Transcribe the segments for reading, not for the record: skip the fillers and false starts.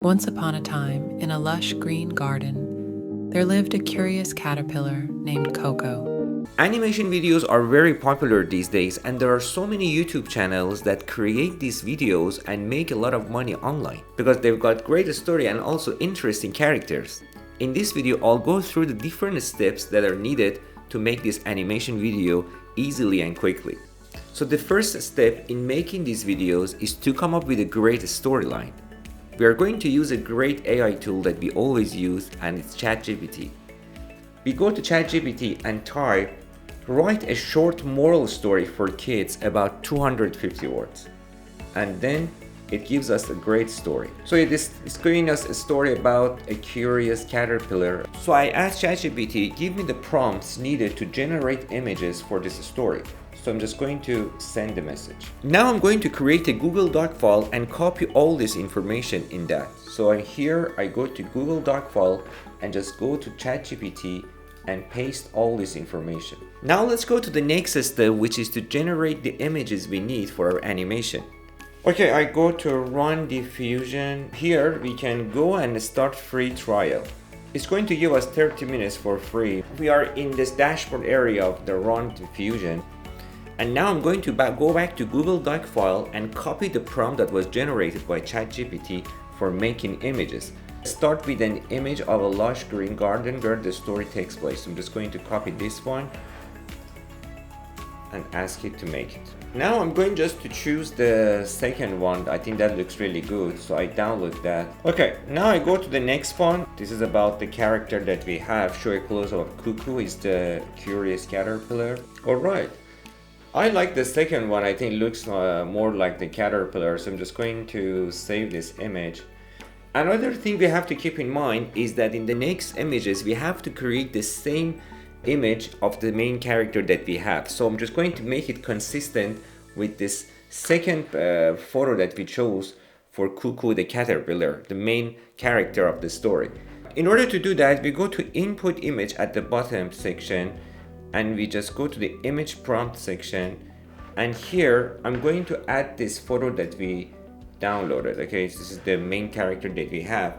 Once upon a time, in a lush green garden, there lived a curious caterpillar named Coco. Animation videos are very popular these days, and there are so many YouTube channels that create these videos and make a lot of money online because they've got great story and also interesting characters. In this video, I'll go through the different steps that are needed to make this animation video easily and quickly. So the first step in making these videos is to come up with a great storyline. We are going to use a great AI tool that we always use, and it's ChatGPT. We go to ChatGPT and type, write a short moral story for kids about 250 words. And then it gives us a great story. So it is giving us a story about a curious caterpillar. So I asked ChatGPT, give me the prompts needed to generate images for this story. So I'm just going to send the message. Now I'm going to create a Google Doc file and copy all this information in that. So here I go to Google Doc file and just go to ChatGPT and paste all this information. Now let's go to the next step, which is to generate the images we need for our animation. Okay, I go to Run Diffusion. Here we can go and start free trial. It's going to give us 30 minutes for free. We are in this dashboard area of the Run Diffusion. And now I'm going to go back to Google Doc file and copy the prompt that was generated by ChatGPT for making images. Start with an image of a lush green garden where the story takes place. I'm just going to copy this one and ask it to make it. Now I'm going just to choose the second one. I think that looks really good, so I download that. Okay, now I go to the next one. This is about the character that we have. Show a close-up of Cuckoo is the curious caterpillar. All right. I like the second one. I think it looks more like the caterpillar, so I'm just going to save this image. Another thing we have to keep in mind is that in the next images we have to create the same image of the main character that we have. So I'm just going to make it consistent with this second photo that we chose for Cuckoo the caterpillar, the main character of the story. In order to do that, we go to input image at the bottom section and we just go to the image prompt section, and here I'm going to add this photo that we downloaded. Okay, so this is the main character that we have.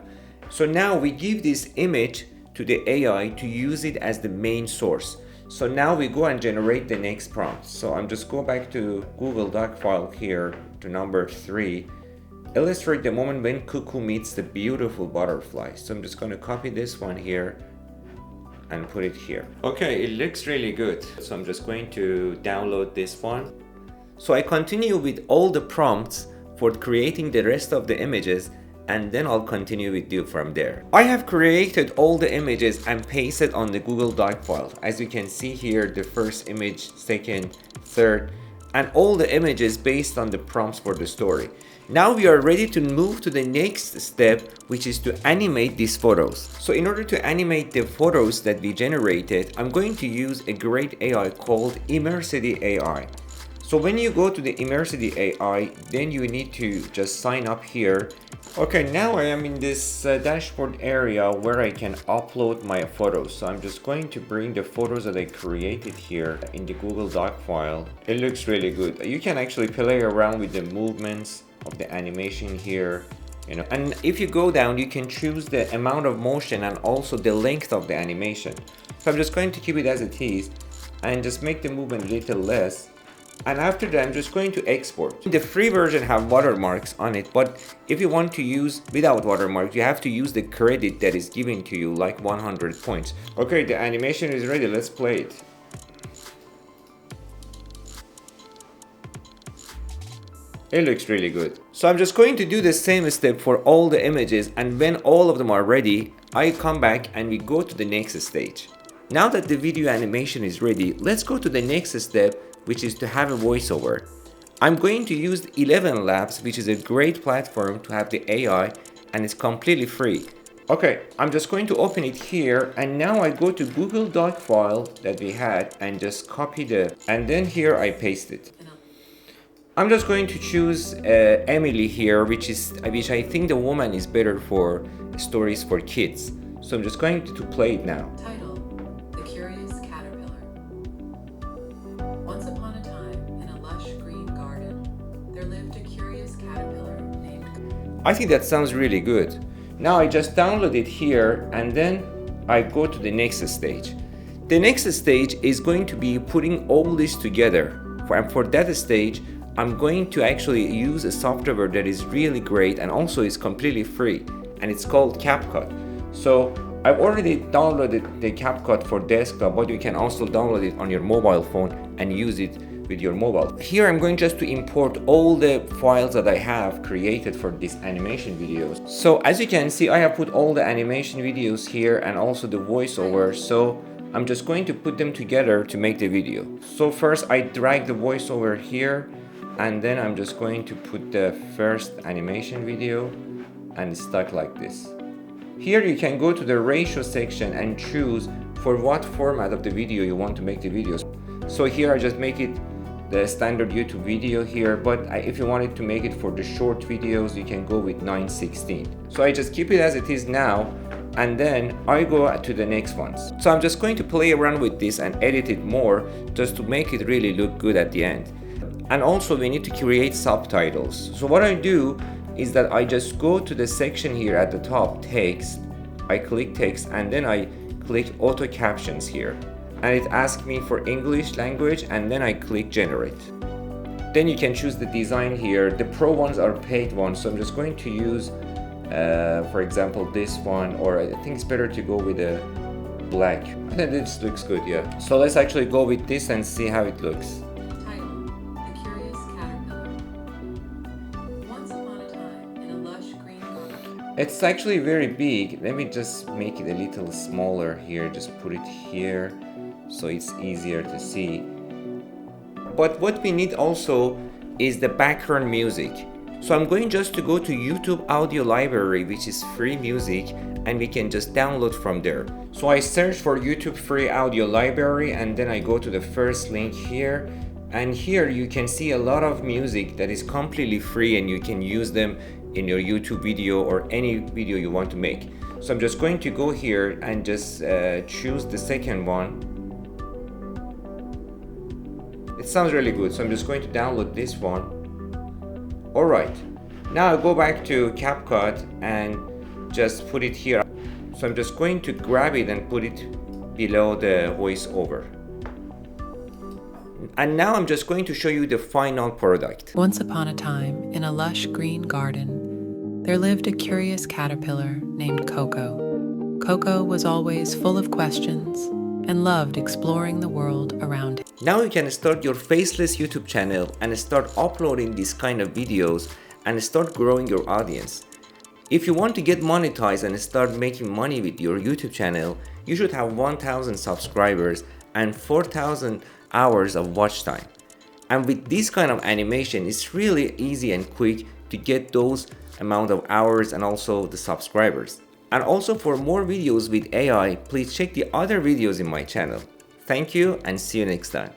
So now we give this image to the AI to use it as the main source. So now we go and generate the next prompt. So I'm just go back to Google Doc file here to number 3. Illustrate the moment when Cuckoo meets the beautiful butterfly. So I'm just going to copy this one here and put it here. Okay, it looks really good. So I'm just going to download this one. So I continue with all the prompts for creating the rest of the images, and then I'll continue with you from there. I have created all the images and pasted on the Google Doc file. As you can see here, the first image, second, third, and all the images based on the prompts for the story. Now we are ready to move to the next step, which is to animate these photos. So in order to animate the photos that we generated, I'm going to use a great AI called Immersity AI. So when you go to the Immersity AI, then you need to just sign up here. Okay, now I am in this dashboard area where I can upload my photos. So I'm just going to bring the photos that I created here in the Google Doc file. It looks really good. You can actually play around with the movements of the animation here, you know, and if you go down you can choose the amount of motion and also the length of the animation. So I'm just going to keep it as it is and just make the movement a little less, and after that I'm just going to export. The free version have watermarks on it, but if you want to use without watermark you have to use the credit that is given to you, like 100 points. Okay, the animation is ready, let's play it. It looks really good. So I'm just going to do the same step for all the images, and when all of them are ready, I come back and we go to the next stage. Now that the video animation is ready, let's go to the next step, which is to have a voiceover. I'm going to use 11 Labs, which is a great platform to have the AI, and it's completely free. Okay, I'm just going to open it here, and now I go to Google Doc file that we had and just copy and then here I paste it. I'm just going to choose Emily here, which I think the woman is better for stories for kids. So I'm just going to play it now. Title: The Curious Caterpillar. Once upon a time, in a lush green garden, there lived a curious caterpillar named I think that sounds really good. Now I just download it here and then I go to the next stage. The next stage is going to be putting all this together. For that stage, I'm going to actually use a software that is really great and also is completely free, and it's called CapCut. So I've already downloaded the CapCut for desktop, but you can also download it on your mobile phone and use it with your mobile. Here I'm going just to import all the files that I have created for this animation videos. So as you can see, I have put all the animation videos here and also the voiceover. So I'm just going to put them together to make the video. So first I drag the voiceover here, and then I'm just going to put the first animation video and stuck like this. Here you can go to the ratio section and choose for what format of the video you want to make the videos. So here I just make it the standard YouTube video here, but if you wanted to make it for the short videos, you can go with 9:16. So I just keep it as it is now, and then I go to the next ones. So I'm just going to play around with this and edit it more just to make it really look good at the end. And also we need to create subtitles. So what I do is that I just go to the section here at the top, text, I click text, and then I click auto captions here. And it asks me for English language, and then I click generate. Then you can choose the design here. The pro ones are paid ones, so I'm just going to use for example this one, or I think it's better to go with a black. I think this looks good, yeah. So let's actually go with this and see how it looks. Title: The Curious Caterpillar. Once upon a time, in a lush green garden. It's actually very big. Let me just make it a little smaller here. Just put it here so it's easier to see. But what we need also is the background music. So I'm going just to go to YouTube Audio Library, which is free music, and we can just download from there. So I search for YouTube Free Audio Library, and then I go to the first link here, and here you can see a lot of music that is completely free, and you can use them in your YouTube video or any video you want to make. So I'm just going to go here and just choose the second one. It sounds really good, so I'm just going to download this one. Alright, now I go back to CapCut and just put it here. So I'm just going to grab it and put it below the voiceover. And now I'm just going to show you the final product. Once upon a time, in a lush green garden, there lived a curious caterpillar named Coco. Coco was always full of questions and loved exploring the world around him. Now you can start your faceless YouTube channel and start uploading these kind of videos and start growing your audience. If you want to get monetized and start making money with your YouTube channel, you should have 1,000 subscribers and 4,000 hours of watch time. And with this kind of animation, it's really easy and quick to get those amount of hours and also the subscribers. And also for more videos with AI, please check the other videos in my channel. Thank you and see you next time.